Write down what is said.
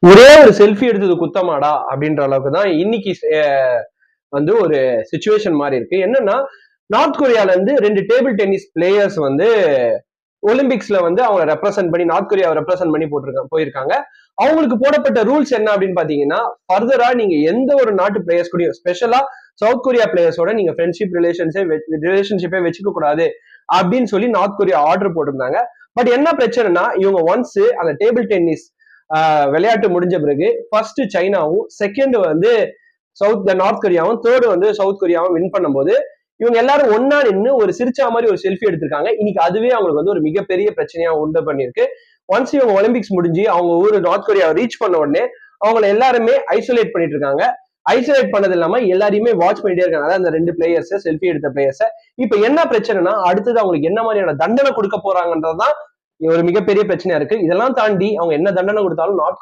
ஒரே ஒரு செல்ஃபி எடுத்தது குத்தமாடா அப்படின்ற அளவுக்கு தான் இன்னைக்கு வந்து ஒரு சுச்சுவேஷன் மாதிரி இருக்கு. என்னன்னா, நார்த் கொரியால இருந்து 2 டேபிள் டென்னிஸ் பிளேயர்ஸ் வந்து ஒலிம்பிக்ஸ்ல வந்து அவங்க ரெப்ரசென்ட் பண்ணி நார்த் கொரியாவை ரெப்ரசென்ட் பண்ணி போயிருக்காங்க. அவங்களுக்கு போடப்பட்ட ரூல்ஸ் என்ன அப்படின்னு பாத்தீங்கன்னா, ஃபர்தரா நீங்க எந்த ஒரு நாட்டு பிளேயர்ஸ் கூடயும் ஸ்பெஷலா சவுத் கொரியா பிளேயர்ஸோட நீங்க ஃப்ரெண்ட்ஷிப் ரிலேஷன்ஷிப்பே வச்சுக்க கூடாது அப்படின்னு சொல்லி நார்த் கொரியா ஆர்டர் போட்டிருந்தாங்க. பட் என்ன பிரச்சனைனா, இவங்க ஒன்ஸ் அந்த டேபிள் டென்னிஸ் விளையாட்டு முடிஞ்ச பிறகு ஃபர்ஸ்ட் சைனாவும், செகண்ட் வந்து நார்த் கொரியாவும், தேர்ட் வந்து சவுத் கொரியாவும் வின் பண்ணும்போது இவங்க எல்லாரும் ஒன்னா நின்று ஒரு சிரிச்சா மாதிரி ஒரு செல்ஃபி எடுத்திருக்காங்க. இன்னைக்கு அதுவே அவங்களுக்கு வந்து ஒரு மிகப்பெரிய பிரச்சனையா உண்டு பண்ணிருக்கு. ஒன்ஸ் இவங்க ஒலிம்பிக்ஸ் முடிஞ்சு அவங்க ஊரு நார்த் கொரியாவை ரீச் பண்ண உடனே அவங்களை எல்லாருமே ஐசோலேட் பண்ணிட்டு இருக்காங்க. ஐசோலேட் பண்ணது இல்லாம எல்லாரையுமே வாட்ச் பண்ணிட்டே இருக்காங்க. அதாவது அந்த 2 பிளேயர்ஸ் செல்ஃபி எடுத்த பிளேயர்ஸ். இப்ப என்ன பிரச்சனைனா, அடுத்தது அவங்களுக்கு என்ன மாதிரியான தண்டனை கொடுக்க போறாங்கன்றதுதான் ஒரு மிகப்பெரிய பிரச்சனையா இருக்கு. இதெல்லாம் தாண்டி அவங்க என்ன தண்டனை கொடுத்தாலும் நார்த்